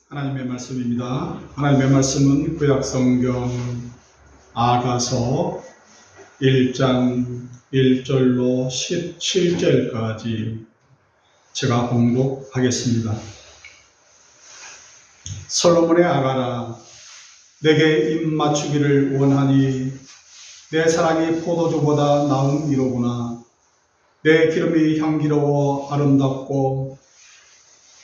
하나님의 말씀입니다. 하나님의 말씀은 구약성경 아가서 1장 1절로 17절까지 제가 봉독하겠습니다. 솔로몬의 아가라, 내게 입 맞추기를 원하니 내 사랑이 포도주보다 나음이로구나. 내 기름이 향기로워 아름답고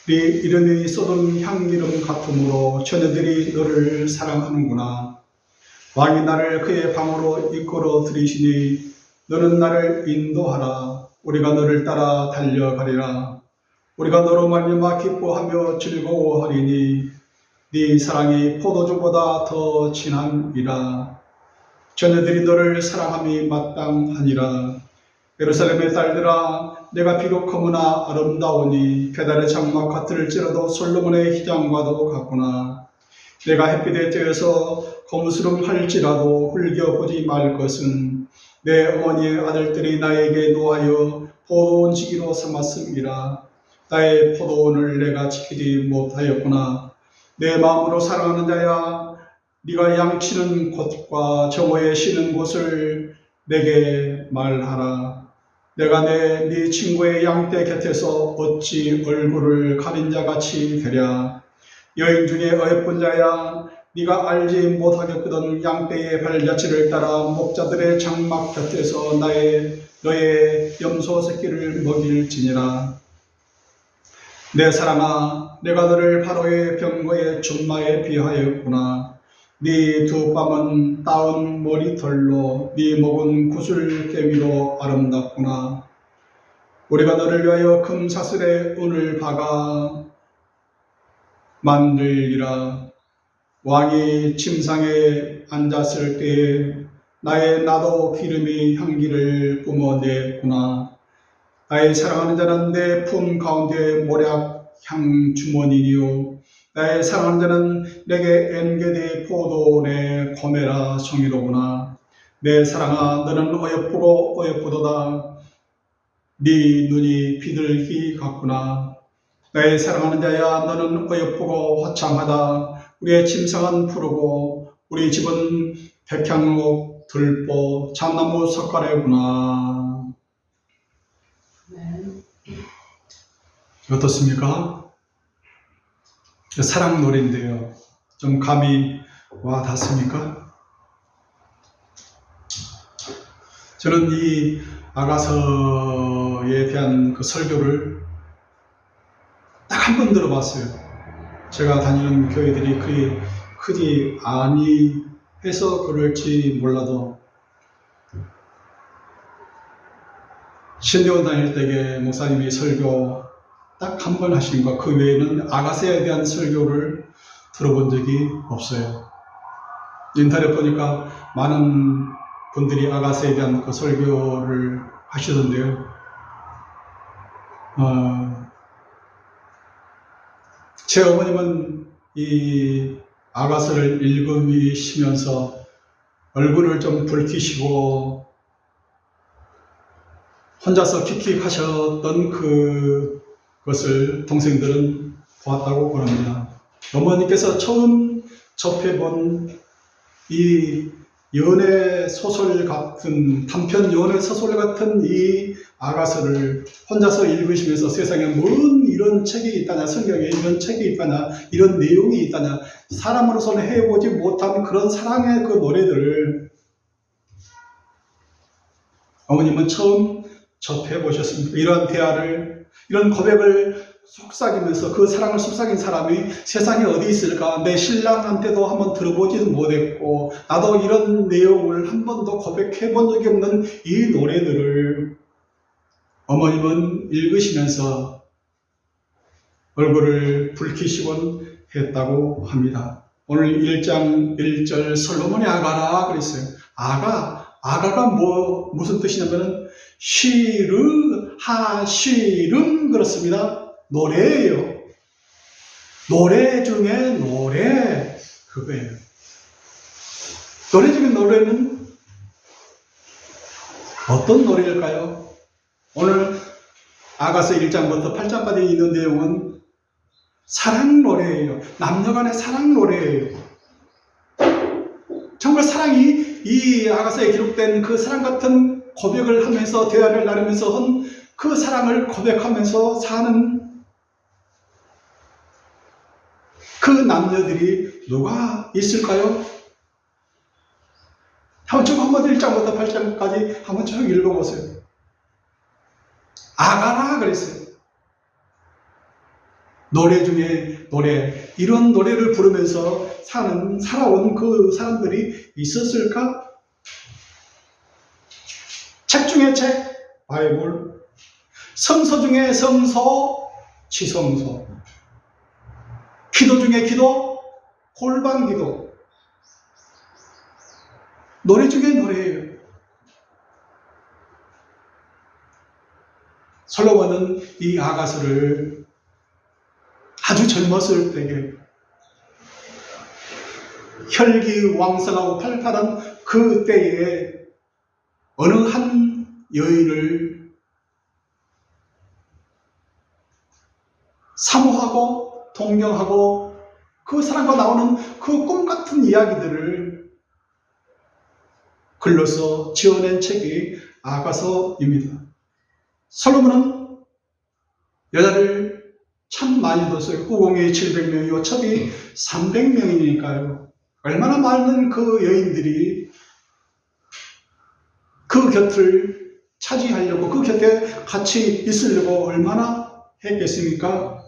네 이름이 쏟은 향기름 같으므로 처녀들이 너를 사랑하는구나. 왕이 나를 그의 방으로 이끌어 들이시니 너는 나를 인도하라. 우리가 너를 따라 달려가리라. 우리가 너로 말미암아 기뻐하며 즐거워하리니 네 사랑이 포도주보다 더 진함이라. 처녀들이 너를 사랑함이 마땅하니라. 예루살렘의 딸들아, 내가 비록 거무나 아름다우니 페달의 장막 같을지라도 솔로몬의 희장과도 같구나. 내가 햇빛에 쬐어서 거무스름할지라도 흘겨보지 말 것은 내 어머니의 아들들이 나에게 노하여 포도원 지기로 삼았음이라. 나의 포도원을 내가 지키지 못하였구나. 내 마음으로 사랑하는 자야, 네가 양치는 곳과 정오에 쉬는 곳을 내게 말하라. 내가 네 친구의 양떼 곁에서 어찌 얼굴을 가린 자같이 되랴. 여인 중에 어여쁜 자야, 네가 알지 못하겠거든. 양떼의 발자취를 따라 목자들의 장막 곁에서 너의 염소 새끼를 먹일지니라. 내 사랑아, 내가 너를 바로의 병거의 준마에 비하였구나. 네 두 뺨은 따은 머리털로 네 목은 구슬개미로 아름답구나. 우리가 너를 위하여 금사슬에 운을 박아 만들리라. 왕이 침상에 앉았을 때에 나의 나도 기름이 향기를 뿜어냈구나. 나의 사랑하는 자는 내 품 가운데 모략 향 주머니니요. 나의 사랑하는 자는 내게 엔게디 포도원의 고메라 성이로구나. 내 사랑아, 너는 어여쁘고 어여쁘도다. 네 눈이 비둘기 같구나. 나의 사랑하는 자야, 너는 어여쁘고 화창하다. 우리의 침상은 푸르고 우리 집은 백향목, 들보, 참나무 석가래구나. 어떻습니까? 사랑 노래인데요. 좀 감이 와 닿습니까? 저는 이 아가서에 대한 그 설교를 딱 한 번 들어봤어요. 제가 다니는 교회들이 그리 크지 아니 해서 그럴지 몰라도 신대원 다닐 때에 목사님이 설교 딱 한 번 하신 것, 그 외에는 아가서에 대한 설교를 들어본 적이 없어요. 인터넷 보니까 많은 분들이 아가서에 대한 그 설교를 하시던데요. 제 어머님은 이 아가서를 읽으시면서 얼굴을 좀 붉히시고 혼자서 킥킥하셨던 그것을 동생들은 보았다고 그럽니다. 어머니께서 처음 접해본 이 연애 소설 같은, 단편 연애 소설 같은 이 아가서를 혼자서 읽으시면서 세상에 뭔 이런 책이 있다냐, 성경에 이런 책이 있다냐, 이런 내용이 있다냐, 사람으로서는 해보지 못한 그런 사랑의 그 노래들을 어머님은 처음 접해보셨습니다. 이런 대화를, 이런 고백을 속삭이면서 그 사랑을 속삭인 사람이 세상에 어디 있을까? 내 신랑한테도 한번 들어보지도 못했고 나도 이런 내용을 한 번도 고백해본 적이 없는 이 노래들을 어머님은 읽으시면서 얼굴을 붉히시곤 했다고 합니다. 오늘 1장 1절 솔로몬의 아가라 그랬어요. 아가가 무슨 뜻이냐면 시름 그렇습니다. 노래예요. 노래 중에 노래, 그거예요. 노래 중에 노래는 어떤 노래일까요? 오늘 아가서 1장부터 8장까지 있는 내용은 사랑 노래예요. 남녀 간의 사랑 노래예요. 정말 사랑이 이 아가서에 기록된 그 사랑 같은 고백을 하면서 대화를 나누면서 한 그 사랑을 고백하면서 사는 그 남녀들이 누가 있을까요? 한번 1장부터 8장까지 한번 쭉 읽어보세요. 아가라 그랬어요. 노래 중에 노래, 이런 노래를 부르면서 살아온 그 사람들이 있었을까? 책 중에 책, 바이블, 성서 중에 성서, 지성서, 기도 중에 기도, 골방 기도, 노래 중에 노래예요. 솔로몬은 이 아가서를 아주 젊었을 때에 혈기왕성하고 팔팔한 그 때에 어느 한 여인을 사모하고 동경하고 그 사람과 나오는 그 꿈같은 이야기들을 글로써 지어낸 책이 아가서입니다. 솔로몬은 여자를 참 많이 뒀어요. 후궁이 700명이고 첩이 300명이니까요. 얼마나 많은 그 여인들이 그 곁을 차지하려고, 그 곁에 같이 있으려고 얼마나 했겠습니까?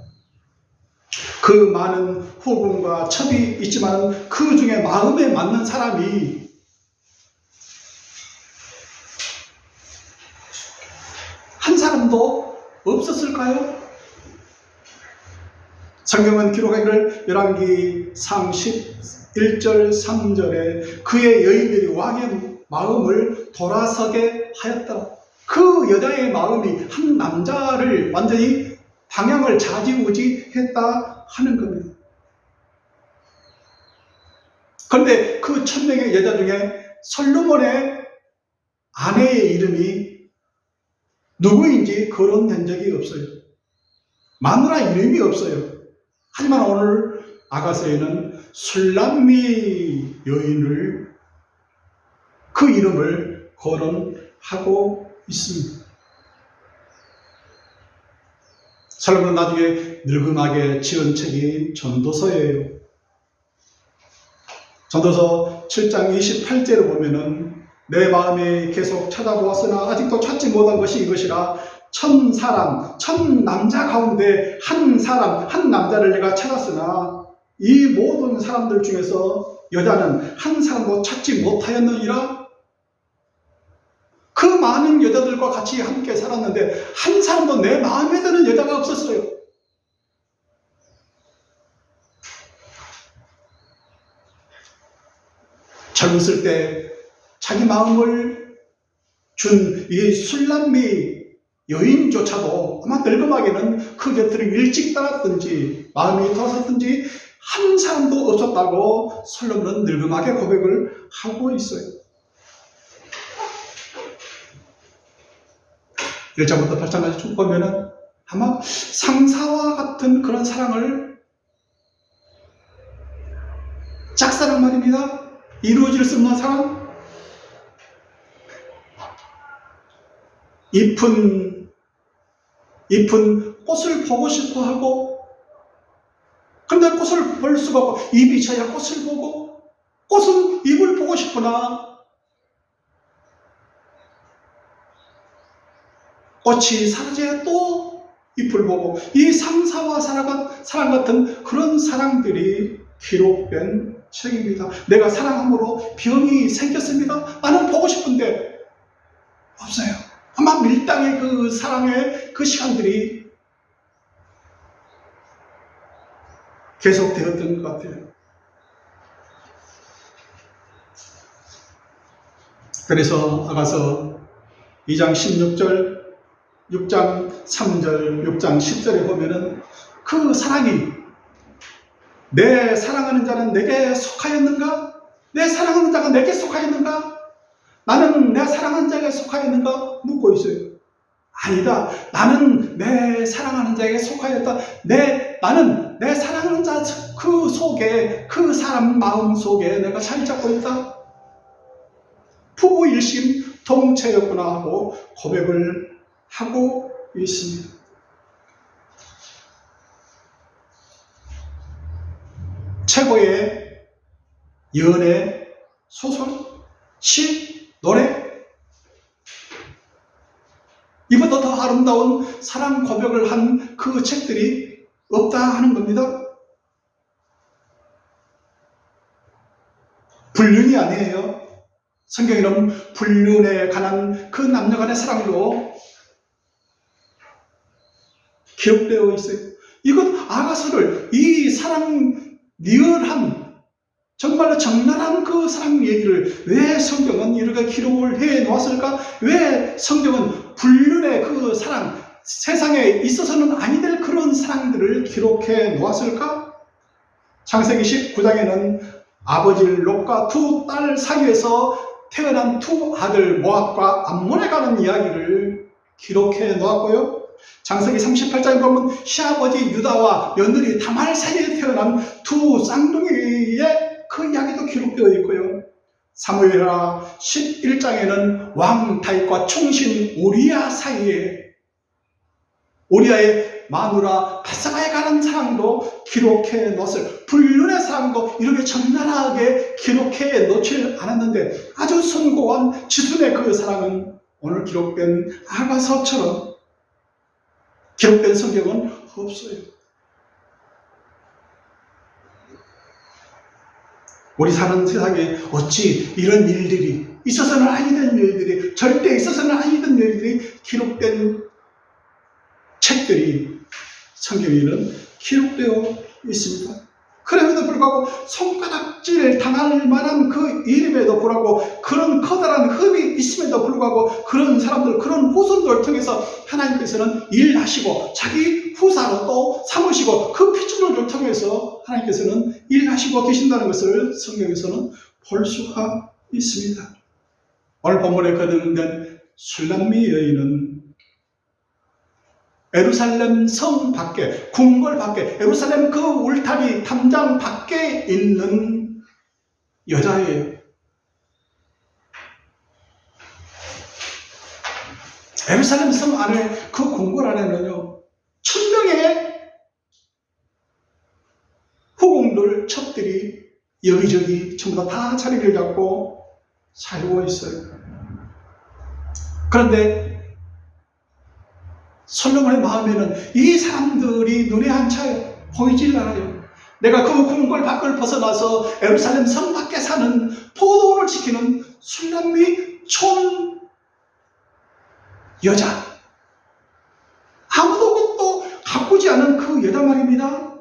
그 많은 후궁과 첩이 있지만 그 중에 마음에 맞는 사람이 한 사람도 없었을까요? 성경은 기록하기를 열왕기상 11절 3절에 그의 여인들이 왕의 마음을 돌아서게 하였더라. 그 여자의 마음이 한 남자를 완전히 방향을 좌지우지했다 하는 겁니다. 그런데 그 1000명의 여자 중에 솔로몬의 아내의 이름이 누구인지 거론된 적이 없어요. 마누라 이름이 없어요. 하지만 오늘 아가서에는 술람미 여인을 그 이름을 거론하고 있습니다. 솔로몬은 나중에 늙음하게 지은 책이 전도서예요. 전도서 7장 28절을 보면은 내 마음이 계속 찾아보았으나 아직도 찾지 못한 것이 이것이라 천 남자 가운데 한 사람, 한 남자를 내가 찾았으나 이 모든 사람들 중에서 여자는 한 사람도 찾지 못하였느니라. 그 많은 여자들과 같이 함께 살았는데 한 사람도 내 마음에 드는 여자가 없었어요. 젊었을 때 자기 마음을 준 이 술람미 여인조차도 아마 늙음하게는 그 곁을 일찍 떠났든지 마음이 돌아섰든지 한 사람도 없었다고 솔로몬은 늙음하게 고백을 하고 있어요. 1장부터 8장까지 쭉 보면은 아마 상사와 같은 그런 사랑을, 짝사랑 말입니다. 이루어질 수 없는 사랑, 잎은 꽃을 보고 싶어 하고, 근데 꽃을 볼 수가 없고, 잎이 쳐야 꽃을 보고, 꽃은 잎을 보고 싶으나 꽃이 사라져야 또 잎을 보고, 이 상사와 사랑 같은 그런 사랑들이 기록된 책입니다. 내가 사랑함으로 병이 생겼습니다. 나는 보고 싶은데 없어요. 아마 밀당의 그 사랑의 그 시간들이 계속되었던 것 같아요. 그래서 아가서 2장 16절, 6장 3절, 6장 10절에 보면은 그 사랑이, 내 사랑하는 자는 내게 속하였는가? 내 사랑하는 자가 내게 속하였는가? 나는 내 사랑하는 자에게 속하였는가? 묻고 있어요. 아니다. 나는 내 사랑하는 자에게 속하였다. 나는 내 사랑하는 자 그 속에, 그 사람 마음 속에 내가 자리 잡고 있다. 부부 일심 동체였구나 하고 고백을 하고 있습니다. 최고의 연애, 소설, 시, 노래, 이보다 더 아름다운 사랑 고백을 한 그 책들이 없다 하는 겁니다. 불륜이 아니에요. 성경에는 불륜에 관한 그 남녀 간의 사랑도 기록되어 있어요. 이건 아가서를, 이 사랑 리얼한, 정말로 적나라한 그 사랑 얘기를 왜 성경은 이렇게 기록을 해 놓았을까? 왜 성경은 불륜의 그 사랑, 세상에 있어서는 아니 될 그런 사랑들을 기록해 놓았을까? 창세기 19장에는 아버지 롯과 두 딸 사이에서 태어난 두 아들 모압과 암몬에 관한 이야기를 기록해 놓았고요. 창세기 38장에 보면 시아버지 유다와 며느리 다말 사이에 태어난 두 쌍둥이의 그 이야기도 기록되어 있고요. 사무엘하 11장에는 왕 다윗과 충신 우리야 사이에, 우리야의 마누라 바사바에 관한 사랑도 기록해 놓았어요. 불륜의 사랑도 이렇게 적나라하게 기록해 놓질 않았는데 아주 숭고한 지순의 그 사랑은 오늘 기록된 아가서처럼 기록된 성경은 없어요. 우리 사는 세상에 어찌 이런 일들이, 있어서는 아니 된 일들이, 절대 있어서는 아니 된 일들이 기록된 책들이 성경에는 기록되어 있습니다. 그럼에도 불구하고 손가락질 당할 만한 그 일임에도 불구하고, 그런 커다란 흠이 있음에도 불구하고, 그런 사람들, 그런 후손들을 통해서 하나님께서는 일하시고 자기 후사로 또 삼으시고 그 피줄을 통해서 하나님께서는 일하시고 계신다는 것을 성경에서는 볼 수가 있습니다. 오늘 본문에 거듭된 술람미 여인은 예루살렘 성 밖에, 궁궐 밖에, 예루살렘 그 울타리 담장 밖에 있는 여자예요. 예루살렘 성 안에, 그 궁궐 안에는요, 1000명의 후궁들, 첩들이 여기저기 전부 다 자리를 잡고 살고 있어요. 그런데 솔로몬의 마음에는 이 사람들이 눈에 한 차에 보이질 않아요. 내가 그 궁궐 밖을 벗어나서 예루살렘 성 밖에 사는, 포도원을 지키는 술람미 촌 여자, 아무도 또 가꾸지 않은 그 여자 말입니다.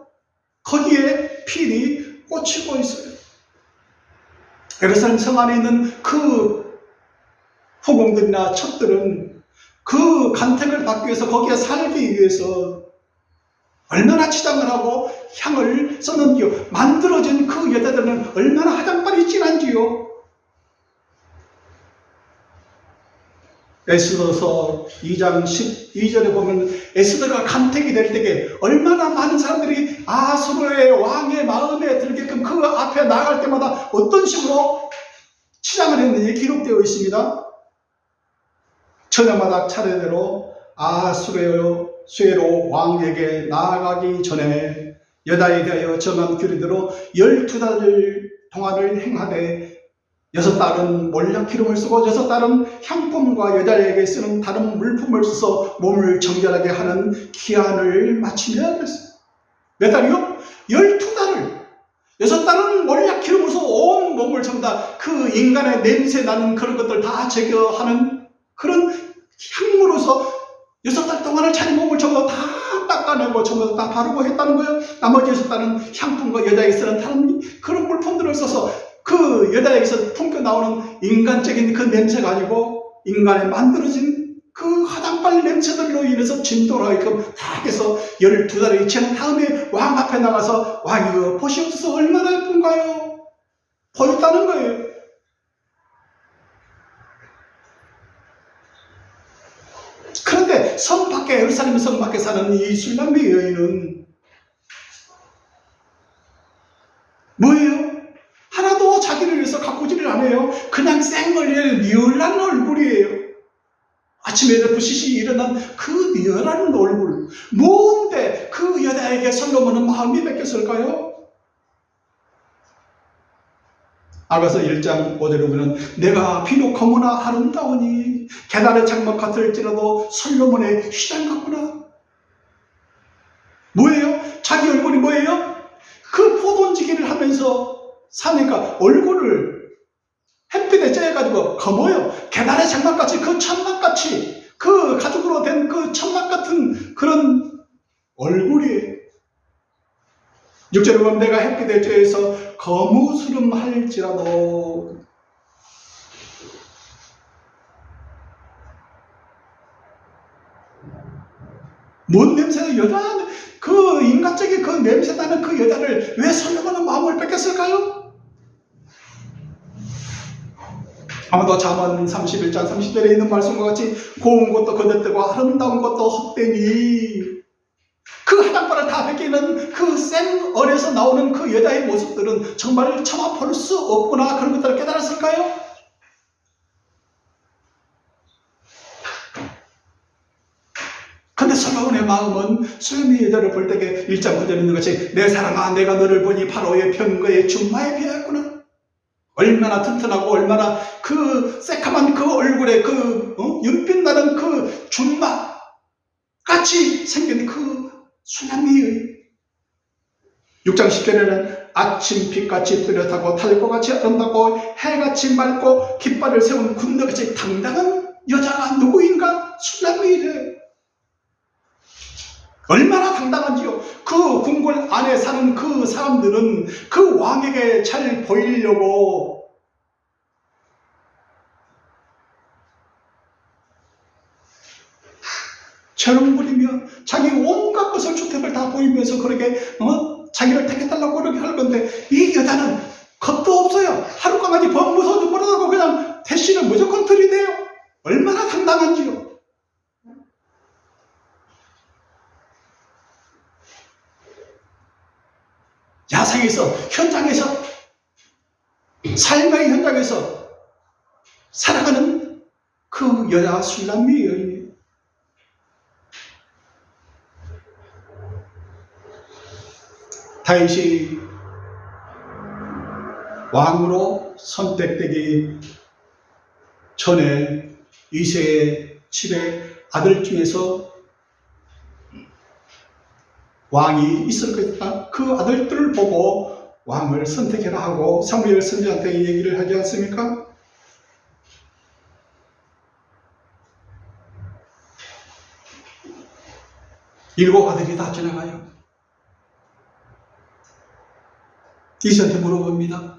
거기에 필이 꽂히고 있어요. 예루살렘 성 안에 있는 그 후궁들이나 첩들은 그 간택을 받기 위해서, 거기에 살기 위해서 얼마나 치장을 하고 향을 썼는지요. 만들어진 그 여자들은 얼마나 화장빨이 진한지요. 에스더서 2장 12절에 보면 에스더가 간택이 될 때에 얼마나 많은 사람들이 아수르의 왕의 마음에 들게끔 그 앞에 나갈 때마다 어떤 식으로 치장을 했는지 기록되어 있습니다. 저녁마다 차례대로 아수에로 왕에게 나아가기 전에 여자에 대하여 정한 규례대로 12달 동안을 행하되 6달은 몰약 기름을 쓰고 6달은 향품과 여자에게 쓰는 다른 물품을 써서 몸을 정결하게 하는 기한을 마치며 그랬어요. 몇 달이요? 12달을. 6달은 몰약 기름을 써서 온 몸을 전부 다 그 인간의 냄새 나는 그런 것들 다 제거하는 그런 향물로서 6달 동안을 자기 몸을 전부 다 닦아내고 전부 다 바르고 했다는 거예요. 나머지 6달은 향품과 여자에게 쓰는 다른 그런 물품들을 써서 그 여자에게서 품겨 나오는 인간적인 그 냄새가 아니고 인간에 만들어진 그 화장빨 냄새들로 인해서 진도를 하게끔 다 해서 12달이 지난 다음에 왕 앞에 나가서 왕이여 보시옵소서 얼마나 예쁜가요? 보였다는 거예요. 그런데 그런데 성 밖에, 예루살렘 성 밖에 사는 이 술람미 여인은 뭐예요? 하나도 자기를 위해서 가꾸지를 않아요. 그냥 쌩얼리의 리얼한 얼굴이에요. 아침에 부시시 일어난 그 리얼한 얼굴. 뭔데 그 여자에게 솔로몬은 마음이 뺏겼을까요? 아가서 1장 5절에 보면 내가 비록 너무나 아름다우니 계단의 장막 같을지라도 솔로몬의 휘장 같구나. 뭐예요? 자기 얼굴이 뭐예요? 그 포돈지기를 하면서 사니까 얼굴을 햇빛에 쬐가지고 검어요. 계단의 장막같이, 그 천막같이, 그 가죽으로 된 그 천막 같은 그런 얼굴이에요. 6절에 보면 내가 햇빛에 쬐서 거무스름할지라도 뭔 냄새가 여자, 그 인간적인 그 냄새 나는 그 여자를 왜 솔로몬은 마음을 뺏겼을까요? 아마도 잠언 31장 30절에 있는 말씀과 같이 고운 것도 거듭되고 아름다운 것도 헛되니 그 하단바를 다 베끼는 그 생얼에서 나오는 그 여자의 모습들은 정말 차마 볼 수 없구나, 그런 것들을 깨달았을까요? 근데 솔로몬의 마음은 수염이 여자를 볼 때에 1장 9절에 있는 것이 내 사랑아 내가 너를 보니 바로의 병거의 준마에 비하였구나. 얼마나 튼튼하고 얼마나 그 새카만 그 얼굴에 그 윤빛 나는 그 준마 같이 생긴 그 수남미의 6장 10절에는 아침빛같이 뚜렷하고 달꽃같이 아름답고 해같이 맑고 깃발을 세운 군대같이 당당한 여자가 누구인가? 수남미래. 얼마나 당당한지요. 그 궁궐 안에 사는 그 사람들은 그 왕에게 잘 보이려고 저런 부리며 자기 온갖 것을 주택을 다 보이면서 그렇게 자기를 택해달라고 그렇게 할 건데 이 여자는 겁도 없어요. 하룻강아지 범무서도 몰아가고 그냥 대신을 무조건 들이대요. 얼마나 당당한지요. 야생에서, 현장에서, 삶의 현장에서 살아가는 그 여자 술람미 여인이에요. 다윗이 왕으로 선택되기 전에 이새의 집에 아들 중에서 왕이 있을 것이다. 그 아들들을 보고 왕을 선택해라 하고 사무엘 선지자한테 얘기를 하지 않습니까? 일곱 아들이 다 지나가요. 이새한테 물어봅니다.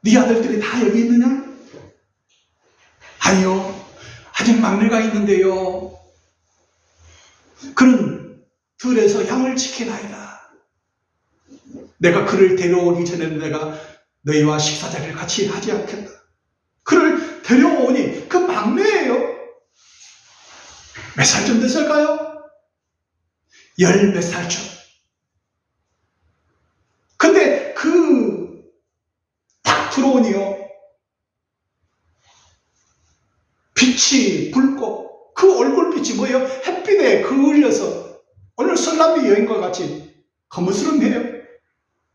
네 아들들이 다 여기 있느냐? 아니요. 아직 막내가 있는데요. 그는 들에서 양을 지키나이다. 내가 그를 데려오기 전에는 내가 너희와 식사자리를 같이 하지 않겠다. 그를 데려오니 그 막내예요. 몇 살쯤 됐을까요? 10몇 살쯤. 근데 딱 들어오니요. 빛이 붉고 그 얼굴빛이 뭐예요? 햇빛에 그을려서 오늘 술람미 여인과 같이 거무스름해요.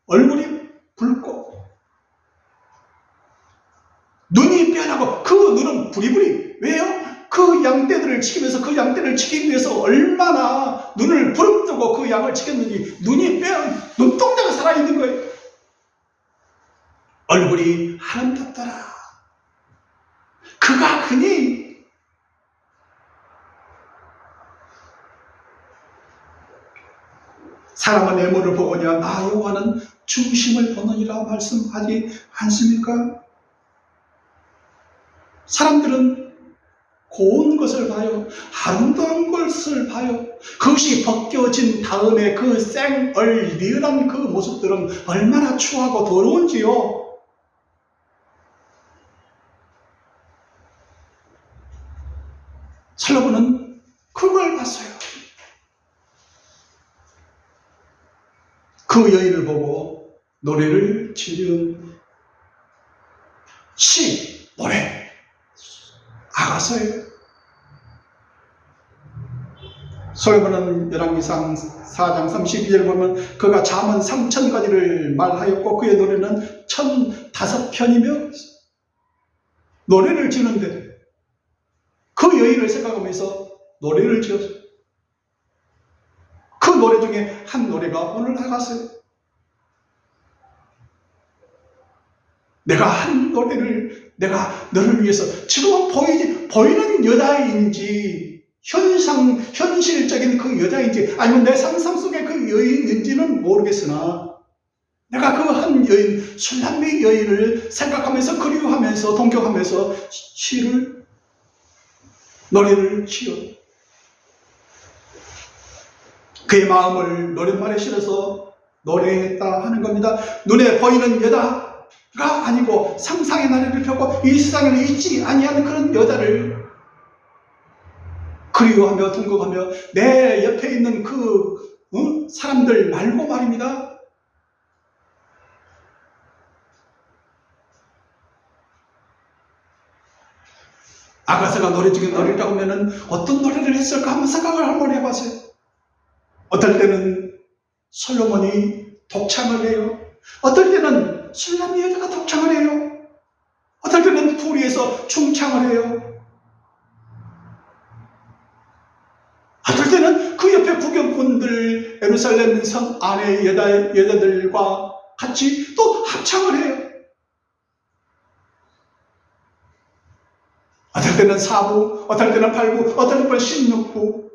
얼굴이 붉고 눈이 뼈나고 그 눈은 부리부리. 왜요? 그 양떼들을 지키면서 그 양떼를 지키기 위해서 얼마나 눈을 부릅뜨고 그 양을 지켰는지 눈이 눈동자가 살아있는 거예요. 얼굴이 아름답더라. 그가 그니 사람은 외모를 보거니와 나 여호와는 중심을 보느니라 말씀하지 않습니까? 사람들은 고운 것을 봐요. 아름다운 것을 봐요. 그것이 벗겨진 다음에 그 생얼 리얼한 그 모습들은 얼마나 추하고 더러운지요. 솔로몬은 그걸 봤어요. 그 여인을 보고 노래를 지은 시, 노래, 아가서예요. 솔로몬은 열왕기상 4장 32절 보면 그가 잠언 3000가지를 말하였고 그의 노래는 1005편이며 노래를 지는데 그 여인을 생각하면서 노래를 지었어요. 그 노래 중에 한 노래가 오늘 나갔어요. 내가 한 노래를 내가 너를 위해서 지금은 보이는 여자인지 현실적인 그 여자인지 아니면 내 상상 속의 그 여인인지는 모르겠으나 내가 그 한 여인, 술람미 여인을 생각하면서 그리워하면서 동경하면서 노래를 지어 그의 마음을 노랫말에 실어서 노래했다 하는 겁니다. 눈에 보이는 여자가 아니고 상상의 나래를 펴고 이 세상에는 있지 아니하는 그런 여자를 그리워하며 동경하며 내 옆에 있는 그 사람들 말고 말입니다. 아가서가 노래 중에 노래라고 하면은 어떤 노래를 했을까 한번 생각을 한번 해봤어요. 어떨 때는 솔로몬이 독창을 해요. 어떨 때는 술람미 여자가 독창을 해요. 어떨 때는 둘이서 중창을 해요. 어떨 때는 그 옆에 구경꾼들 예루살렘 성 안의 여자들과 같이 또 합창을 해요. 어떨 때는 4부, 어떨 때는 8부, 어떨 때는 16부.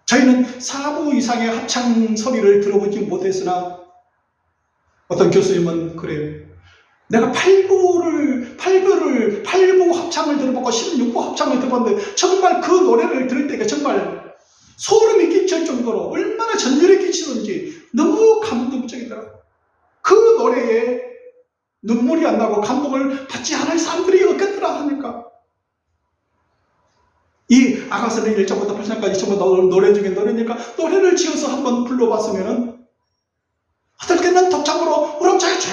저희는 4부 이상의 합창 소리를 들어보지 못했으나 어떤 교수님은 그래요. 내가 8부 합창을 들어보고 16부 합창을 들어봤는데 정말 그 노래를 들을 때가 정말 소름이 끼칠 정도로 얼마나 전율이 끼치는지 너무 감동적이더라고요. 그 노래에 눈물이 안 나고 감동을 받지 않을 사람들이 없겠더라 하니까 이 아가서는 1절부터 8절까지 전부 노래 중에 노래니까 노래를 지어서 한번 불러봤으면 어떨 때는 독창으로 우렁차게 쫙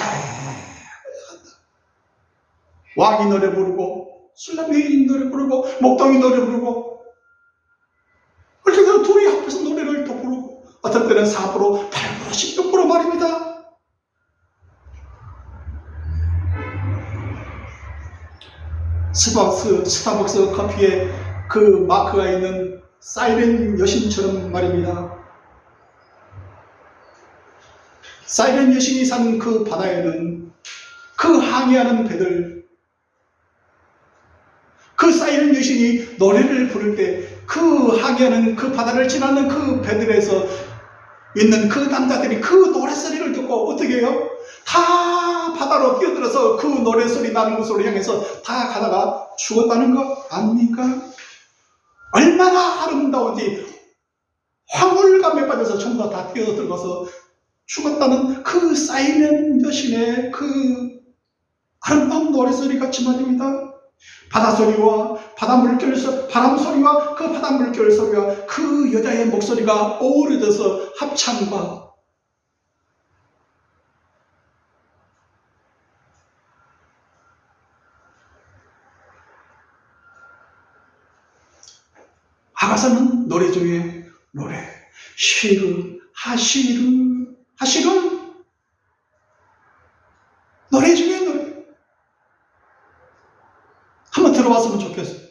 왕이 노래 부르고 술람미 노래 부르고 목동이 노래 부르고 어떨 때는 둘이 합해서 노래를 또 부르고 어떨 때는 4부로 8부로 16부로 말입니다. 스타벅스 커피에 그 마크가 있는 사이렌 여신처럼 말입니다. 사이렌 여신이 사는 그 바다에는 그 항해하는 배들, 그 사이렌 여신이 노래를 부를 때 그 항해하는 그 바다를 지나는 그 배들에서 있는 그 남자들이 그 노래소리를 듣고 어떻게 해요? 다 바다로 뛰어들어서 그 노래소리 나는 곳으로 향해서 다 가다가 죽었다는 거 아닙니까? 얼마나 아름다운지 황홀감에 빠져서 전부 다 뛰어들어서 죽었다는 그 사이렌 여신의 그 아름다운 노래소리 같이 말입니다. 바다소리와 바람소리와 그 바닷물결 소리와 그 여자의 목소리가 어우러져서 합창과 아가서는 노래 중에 노래 하시름 노래 중에 노래 한번 들어봤으면 좋겠어요.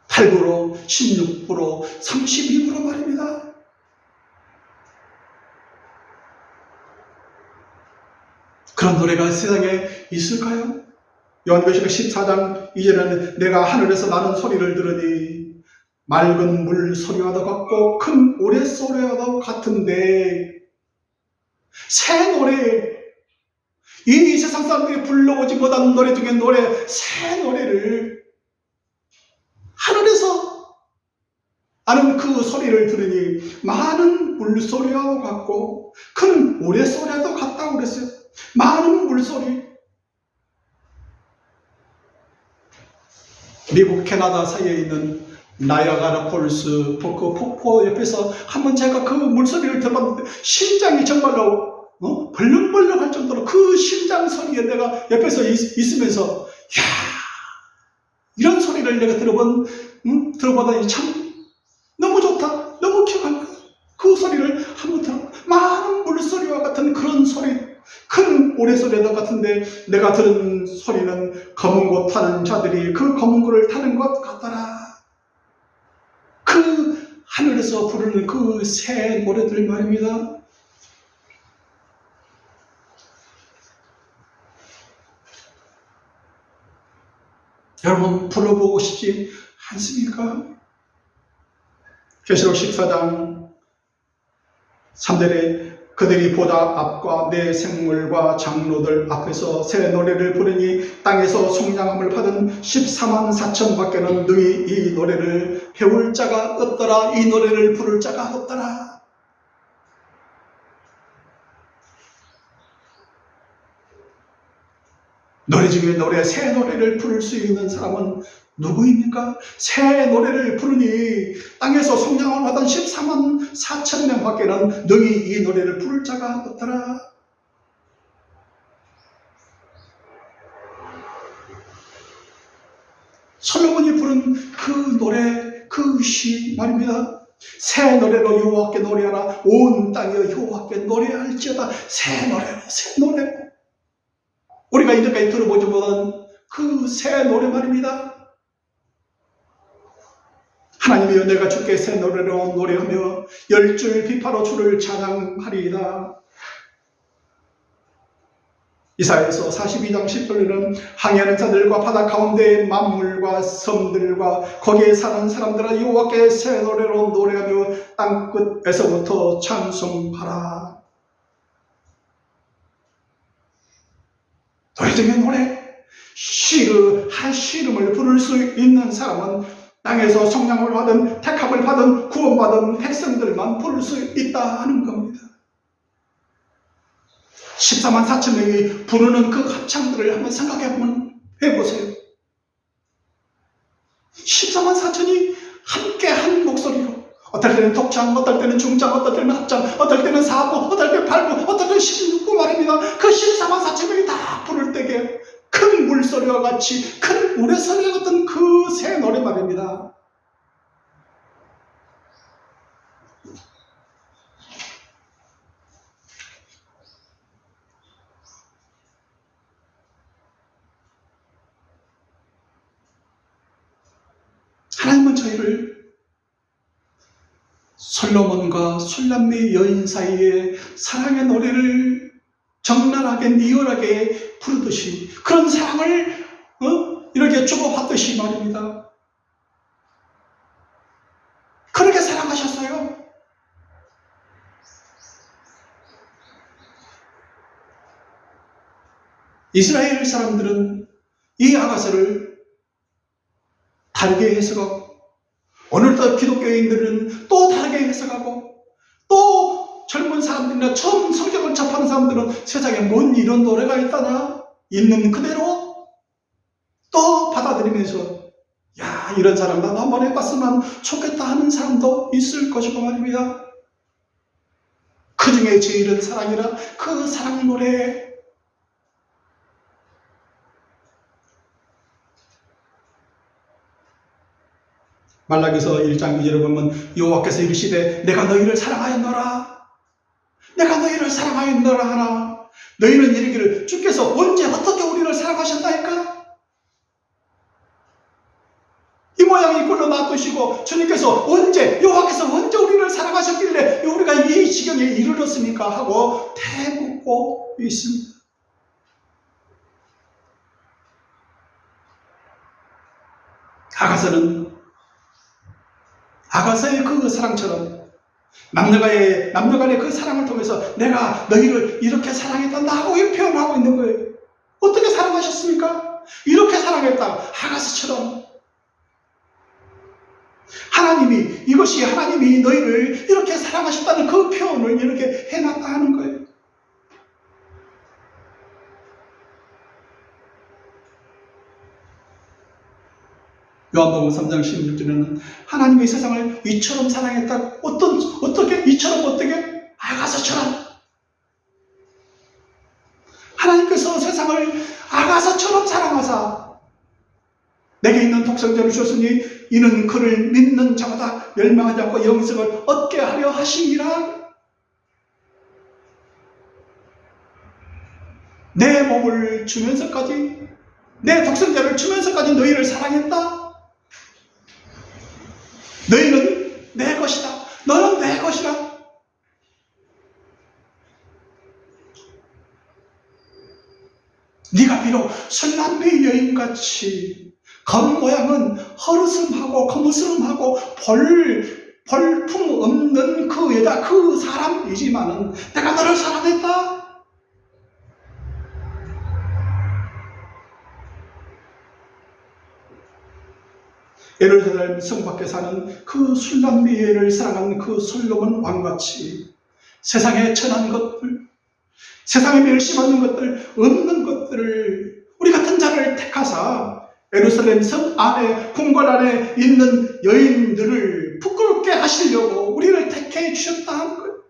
8부로 16부로 32부로 말입니다. 그런 노래가 세상에 있을까요? 요한계시록 14장 2절에는 내가 하늘에서 나는 소리를 들으니 맑은 물 소리와도 같고 큰 오래 소리와도 같은데 새 노래 이 세상 사람들이 불러보지 못한 노래 중에 새 노래를 하늘에서 하는 그 소리를 들으니 많은 물소리와 같고 큰 모래소리와도 같다고 그랬어요. 많은 물소리. 미국 캐나다 사이에 있는 나이아가라 폴스 그 폭포 옆에서 한번 제가 그 물소리를 들어봤는데 심장이 정말로 벌렁벌렁 할 정도로 그 심장 소리에 내가 옆에서 있으면서 야, 이런 소리를 내가 들어보다니 참 너무 좋다, 너무 기억한다. 그 소리를 한번 들어, 많은 물소리와 같은 그런 소리, 큰 모래소리다 같은데 내가 들은 소리는 검은 고 타는 자들이 그 검은 고를 타는 것 같더라. 그 하늘에서 부르는 그 새 노래들 말입니다. 여러분 불러보고 싶지 않습니까? 계시록 14장 3절에 그들이 보다 앞과 내 생물과 장로들 앞에서 새 노래를 부르니 땅에서 속량함을 받은 14만 4천 밖에는 능히 이 노래를 배울 자가 없더라. 이 노래를 부를 자가 없더라. 노래 중에 새 노래를 부를 수 있는 사람은 누구입니까? 새 노래를 부르니 땅에서 속량을 받은 14만 4천 명 밖에는 능히 이 노래를 부를 자가 없더라. 솔로몬이 부른 그 노래, 그 시 말입니다. 새 노래로 여호와께 노래하라. 온 땅이여 여호와께 노래할지어다. 새 노래로, 새 노래로. 우리가 이제까지 들어보지 못한 그 새 노래 말입니다. 하나님이여 내가 주께 새 노래로 노래하며 10줄 비파로 주를 찬양하리이다. 이사야서 42장 10절에는 항해하는 자들과 바다 가운데의 만물과 섬들과 거기에 사는 사람들아 여호와께 새 노래로 노래하며 땅끝에서부터 찬송하라. 노래 중에 노래, 한 시름을 부를 수 있는 사람은 땅에서 성령을 받은, 택함을 받은, 구원받은 백성들만 부를 수 있다 하는 겁니다. 14만 4천 명이 부르는 그 합창들을 한번 해보세요. 14만 4천이 함께 한 목소리로, 어떨 때는 독창, 어떨 때는 중창, 어떨 때는 합창, 어떨 때는 사부, 어떨 때는 팔부, 어떨 때는 16부 말입니다. 그 14만 4천 명이 다 부를 때에 큰 물소리와 같이, 큰 우레소리와 같은 그 새 노래 말입니다. 하나님은 저희를 솔로몬과 술람미 여인 사이에 사랑의 노래를 적나라하게 리얼하게 부르듯이 그런 사랑을 이렇게 주고받듯이 말입니다. 그렇게 사랑하셨어요. 이스라엘 사람들은 이 아가서를 다르게 해석하고 오늘도 기독교인들은 또 다르게 해석하고 또 젊은 사람들이나 처음 성경을 접하는 사람들은 세상에 뭔 이런 노래가 있다나 있는 그대로 또 받아들이면서 야 이런 사람 나도 한번 해봤으면 좋겠다 하는 사람도 있을 것이고 말입니다. 그 중에 제일은 사랑이라 그 사랑 노래 말라기서 1장 2절에 보면 여호와께서 이르시되 내가 너희를 사랑하였노라. 내가 너희를 사랑하였노라 하나. 너희는 이르기를 주께서 언제 어떻게 우리를 사랑하셨나이까? 이 모양이 꼴로 놔두시고 주님께서 여호와께서 언제 우리를 사랑하셨길래 우리가 이 지경에 이르렀습니까? 하고 대묻고 있습니다. 아가서의 그 사랑처럼 남녀간의 그 사랑을 통해서 내가 너희를 이렇게 사랑했단다 하고 표현하고 있는 거예요. 어떻게 사랑하셨습니까? 이렇게 사랑했다. 아가서처럼 이것이 하나님이 너희를 이렇게 사랑하셨다는 그 표현을 이렇게 해놨다 하는 거예요. 요한복음 3장 16절에는 하나님이 세상을 이처럼 사랑했다. 어떻게? 이처럼 어떻게? 아가서처럼. 하나님께서 세상을 아가서처럼 사랑하사 내게 있는 독생자를 주셨으니 이는 그를 믿는 자마다 멸망하지 않고 영생을 얻게 하려 하심이라. 내 몸을 주면서까지, 내 독생자를 주면서까지 너희를 사랑했다. 너희는 내 것이다. 너는 내 것이다. 네가 비록 술람비 여인같이 겉모양은 허르슴하고 거무스름하고 볼품 없는 그 여자, 그 사람이지만은 내가 너를 사랑했다. 예루살렘 성 밖에 사는 그 술람비를 사랑하는 그 솔로몬 왕같이 세상에 천한 것들, 세상에 멸시받는 것들, 없는 것들을 우리 같은 자를 택하사 예루살렘 성 안에, 궁궐 안에 있는 여인들을 부끄럽게 하시려고 우리를 택해 주셨다 하는 거예요.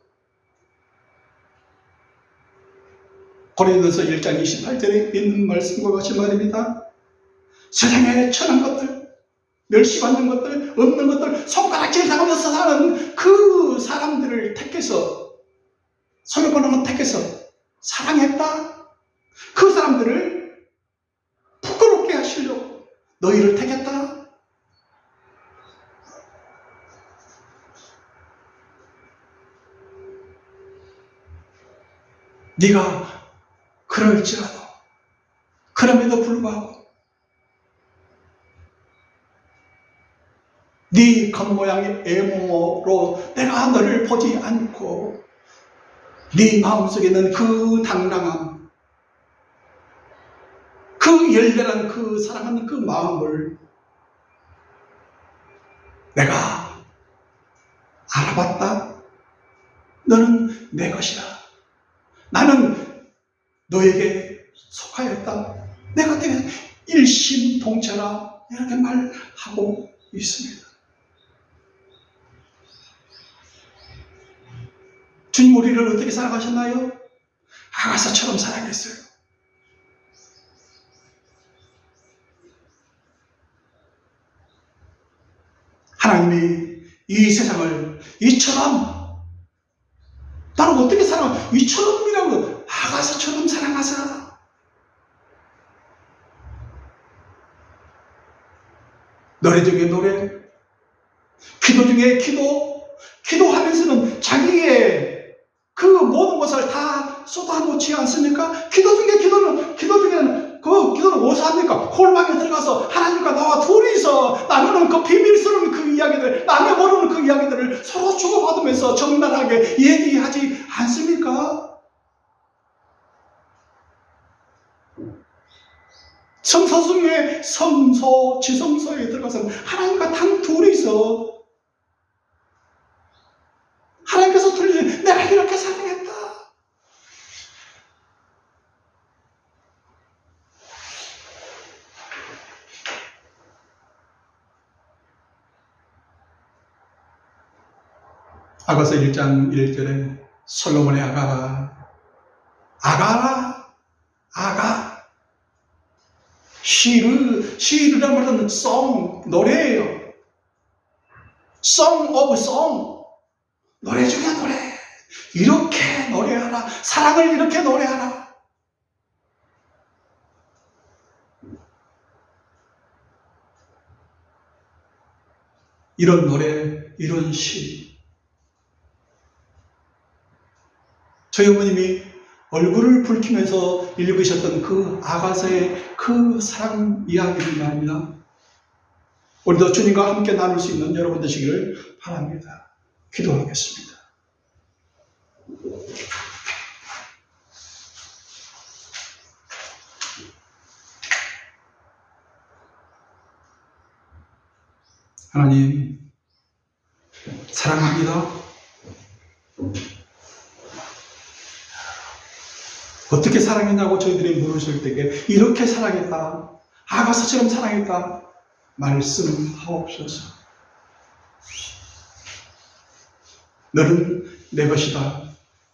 고린도서 1장 28절에 있는 말씀과 같이 말입니다. 세상에 천한 것들, 멸시받는 것들, 없는 것들, 손가락질 당하면서 사는 그 사람들을 택해서, 솔로몬은 택해서 사랑했다. 그 사람들을 부끄럽게 하시려고 너희를 택했다. 네가 그럴지라도, 그럼에도 불구하고 네 겉모양의 애몽으로 내가 너를 보지 않고 네 마음속에 있는 그 당당함, 그 열렬한 그 사랑하는 그 마음을 내가 알아봤다. 너는 내 것이다. 나는 너에게 속하였다. 내가 되게 일심동체라 이렇게 말하고 있습니다. 주님 우리를 어떻게 사랑하셨나요? 아가서처럼 사랑했어요. 하나님이 이 세상을 이처럼, 나는 어떻게 사랑하? 이처럼이라고 아가서처럼 사랑하사. 노래 중에 노래, 기도 중에 기도, 기도하면서는 자기의 그 모든 것을 다 쏟아놓지 않습니까? 기도 중에는 그 기도는 무엇을 합니까? 홀방에 들어가서 하나님과 나와 둘이서 나누는 그 비밀스러운 그 이야기들, 남의 모르는 그 이야기들을 서로 주고받으면서 적나라하게 얘기하지 않습니까? 성서 중에 성소, 지성소에 들어가서 하나님과 단 둘이서 하나님께서 들리지, 내가 이렇게 사랑했다. 아가서 1장 1절에 솔로몬의 아가라, 시르란 말은 song, 노래예요. Song of song. 노래 중에 노래. 이렇게 노래하라. 사랑을 이렇게 노래하라. 이런 노래, 이런 시. 저희 어머님이 얼굴을 붉히면서 읽으셨던 그 아가서의 그 사랑 이야기를 말합니다. 우리도 주님과 함께 나눌 수 있는 여러분 되시기를 바랍니다. 기도하겠습니다. 하나님, 사랑합니다. 어떻게 사랑했냐고 저희들이 물으실 때에 이렇게 사랑했다. 아가서처럼 사랑했다. 말씀하옵소서. 너는 내 것이다.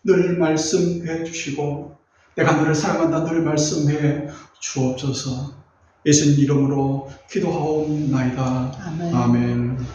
늘 말씀해 주시고 내가 너를 사랑한다. 늘 말씀해 주옵소서. 예수님 이름으로 기도하옵나이다. 아멘. 아멘.